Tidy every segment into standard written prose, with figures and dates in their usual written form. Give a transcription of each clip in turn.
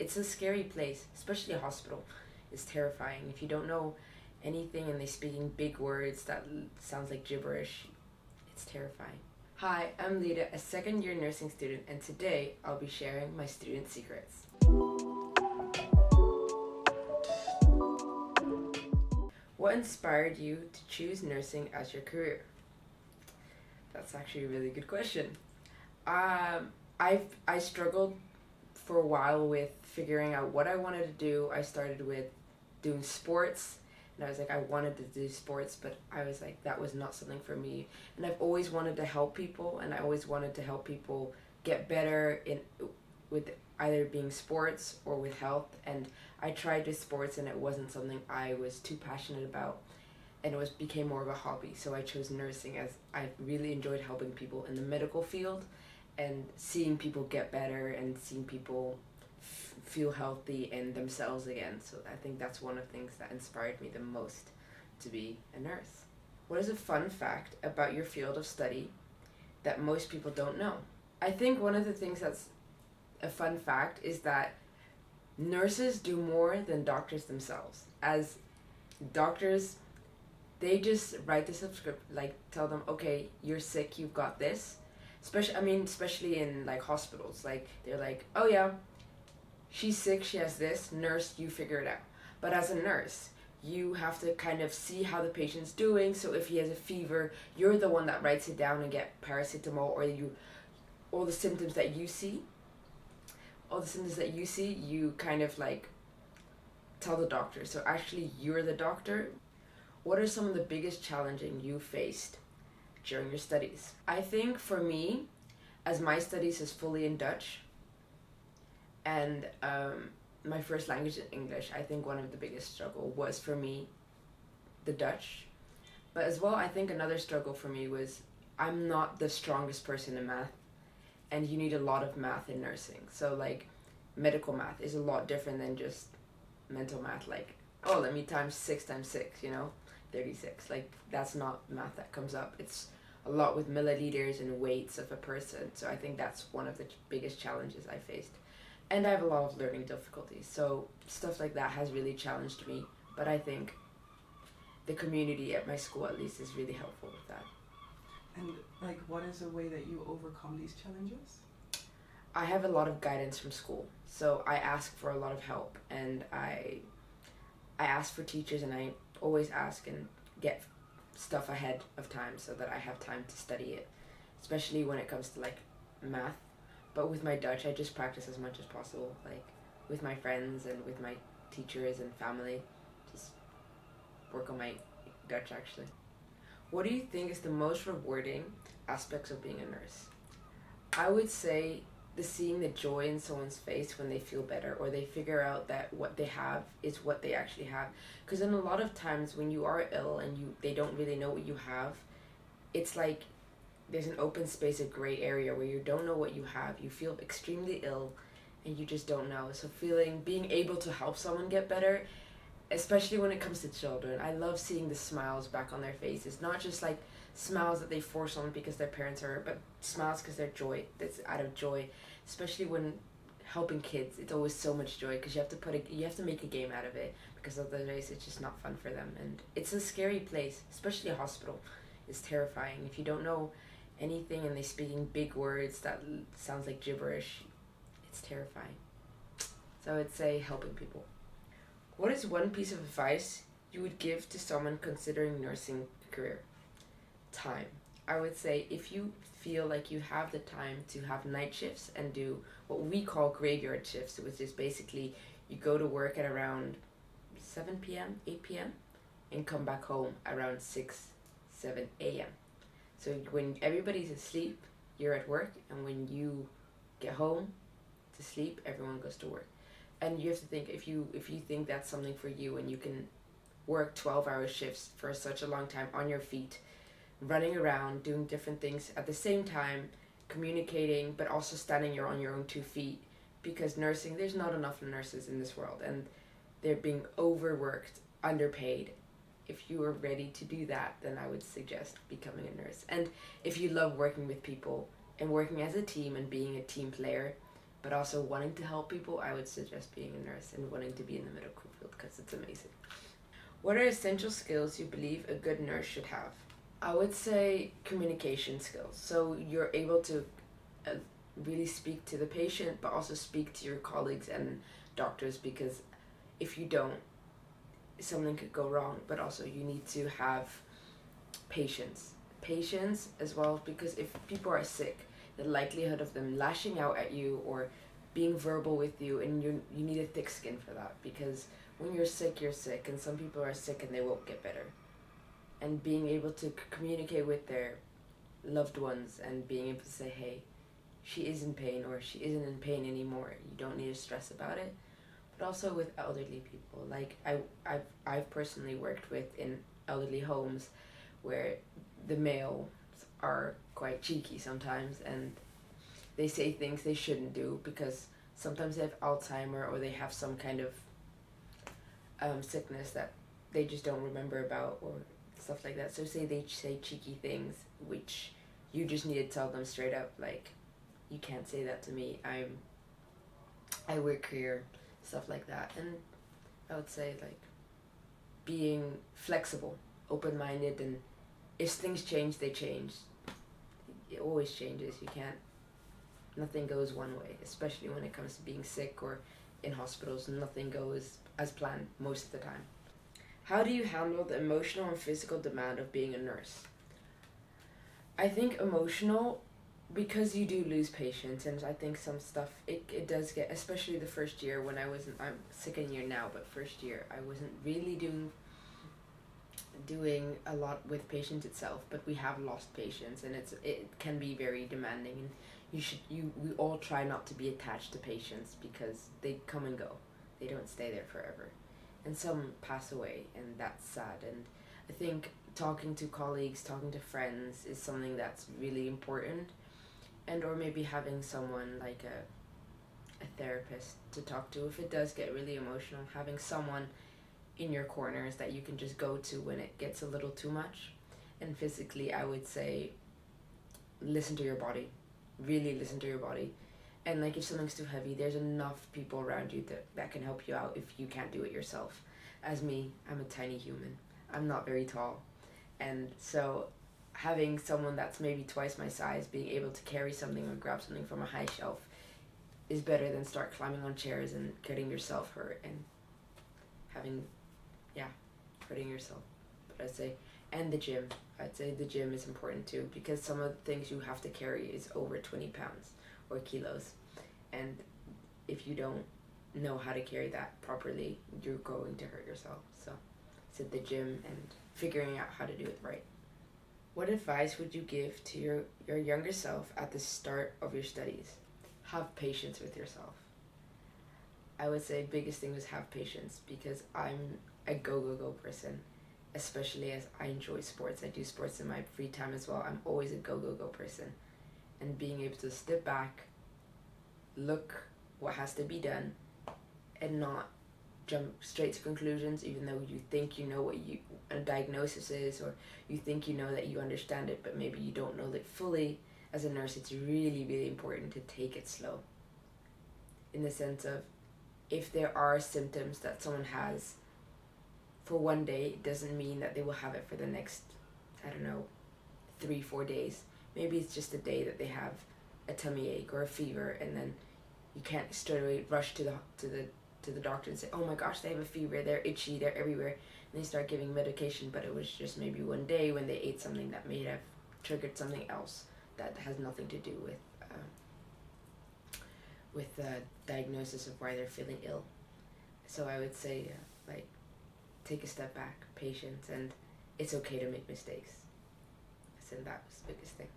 It's a scary place, especially a hospital. It's terrifying. If you don't know anything and they're speaking big words that sounds like gibberish, it's terrifying. Hi, I'm Lida, a second year nursing student, and today I'll be sharing my student secrets. What inspired you to choose nursing as your career? That's actually a really good question. I struggled for a while with figuring out what I wanted to do. I started with doing sports, and I was like, I wanted to do sports, but I was like, that was not something for me. And I've always wanted to help people, and I always wanted to help people get better with either being sports or with health. And I tried with sports, and it wasn't something I was too passionate about, and became more of a hobby. So I chose nursing, as I really enjoyed helping people in the medical field and seeing people get better and seeing people feel healthy in themselves again. So I think that's one of the things that inspired me the most to be a nurse. What is a fun fact about your field of study that most people don't know? I think one of the things that's a fun fact is that nurses do more than doctors themselves. As doctors, they just write the script, like tell them, okay, you're sick, you've got this. Especially in like hospitals, like they're like, oh yeah, she's sick, she has this, nurse, you figure it out. But as a nurse, you have to kind of see how the patient's doing. So if he has a fever, you're the one that writes it down and get paracetamol, or all the symptoms that you see, you kind of like tell the doctor. So actually you're the doctor. What are some of the biggest challenges you faced during your studies? I think for me, as my studies is fully in Dutch, and my first language is English, I think one of the biggest struggle was for me the Dutch. But as well, I think another struggle for me was I'm not the strongest person in math, and you need a lot of math in nursing. So like medical math is a lot different than just mental math, like, oh, let me times 6 times 6, 36. Like, that's not math that comes up. It's a lot with milliliters and weights of a person. So I think that's one of the biggest challenges I faced. And I have a lot of learning difficulties. So stuff like that has really challenged me. But I think the community at my school, at least, is really helpful with that. And like, what is a way that you overcome these challenges? I have a lot of guidance from school. So I ask for a lot of help, and I ask for teachers, and I always ask and get stuff ahead of time so that I have time to study it, especially when it comes to like math. But with my Dutch, I just practice as much as possible, like with my friends and with my teachers and family, just work on my Dutch actually. What do you think is the most rewarding aspects of being a nurse? I would say seeing the joy in someone's face when they feel better, or they figure out that what they have is what they actually have. Because in a lot of times when you are ill and they don't really know what you have, it's like there's an open space, a gray area where you don't know what you have. You feel extremely ill and you just don't know. So being able to help someone get better, especially when it comes to children, I love seeing the smiles back on their faces. Not just like smiles that they force on because their parents are, but smiles because they're joy, that's out of joy. Especially when helping kids, it's always so much joy because you have to make a game out of it, because otherwise it's just not fun for them. And it's a scary place, especially a hospital. It's terrifying. If you don't know anything and they're speaking big words that sounds like gibberish, it's terrifying. So I would say helping people. What is one piece of advice you would give to someone considering nursing career? Time. I would say if you feel like you have the time to have night shifts and do what we call graveyard shifts, which is basically you go to work at around 7 p.m., 8 p.m. and come back home around 6, 7 a.m. So when everybody's asleep, you're at work, and when you get home to sleep, everyone goes to work. And you have to think, if you think that's something for you, and you can work 12-hour shifts for such a long time on your feet, running around, doing different things at the same time, communicating, but also standing on your own 2 feet, because nursing, there's not enough nurses in this world, and they're being overworked, underpaid. If you are ready to do that, then I would suggest becoming a nurse. And if you love working with people and working as a team and being a team player, but also wanting to help people, I would suggest being a nurse and wanting to be in the medical field because it's amazing. What are essential skills you believe a good nurse should have? I would say communication skills. So you're able to uh, really speak to the patient, but also speak to your colleagues and doctors, because if you don't, something could go wrong. But also you need to have patience as well, because if people are sick, the likelihood of them lashing out at you or being verbal with you, and you need a thick skin for that, because when you're sick, and some people are sick and they won't get better. And being able to communicate with their loved ones and being able to say, hey, she is in pain, or she isn't in pain anymore, you don't need to stress about it. But also with elderly people, like I've personally worked with in elderly homes where the males are quite cheeky sometimes, and they say things they shouldn't do because sometimes they have Alzheimer or they have some kind of sickness that they just don't remember about, or stuff like that. So they say cheeky things, which you just need to tell them straight up, like, you can't say that to me. I work here, stuff like that. And I would say, like, being flexible, open-minded, and if things change, they change. It always changes. Nothing goes one way, especially when it comes to being sick or in hospitals. Nothing goes as planned most of the time. How do you handle the emotional and physical demand of being a nurse? I think emotional, because you do lose patients, and I think some stuff, it does get, especially the first year when I'm second year now, but first year I wasn't really doing a lot with patients itself, but we have lost patients, and it can be very demanding, and we all try not to be attached to patients because they come and go. They don't stay there forever. And some pass away, and that's sad. And I think talking to colleagues, talking to friends is something that's really important. And or maybe having someone like a therapist to talk to if it does get really emotional, having someone in your corners that you can just go to when it gets a little too much. And physically, I would say listen to your body. Really listen to your body. And like, if something's too heavy, there's enough people around you that can help you out if you can't do it yourself. As me, I'm a tiny human. I'm not very tall. And so having someone that's maybe twice my size being able to carry something or grab something from a high shelf is better than start climbing on chairs and getting yourself hurt and hurting yourself. But and the gym. I'd say the gym is important too, because some of the things you have to carry is over 20 pounds or kilos, and if you don't know how to carry that properly, you're going to hurt yourself. So the gym and figuring out how to do it right. What advice would you give to your younger self at the start of your studies? Have patience with yourself. I would say biggest thing was have patience, because I'm a go person, especially as I enjoy sports. I do sports in my free time as well. I'm always a go person. And being able to step back, look what has to be done, and not jump straight to conclusions, even though you think you know what a diagnosis is, or you think you know that you understand it, but maybe you don't know it fully. As a nurse, it's really, really important to take it slow. In the sense of, if there are symptoms that someone has for one day, it doesn't mean that they will have it for the next, 3-4 days. Maybe it's just a day that they have a tummy ache or a fever, and then you can't straight away rush to the doctor and say, oh my gosh, they have a fever, they're itchy, they're everywhere, and they start giving medication, but it was just maybe one day when they ate something that may have triggered something else that has nothing to do with the diagnosis of why they're feeling ill. So I would say, take a step back, patience, and it's okay to make mistakes. So that was the biggest thing.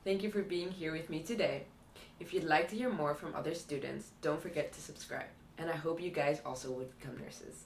Thank you for being here with me today. If you'd like to hear more from other students, don't forget to subscribe. And I hope you guys also would become nurses.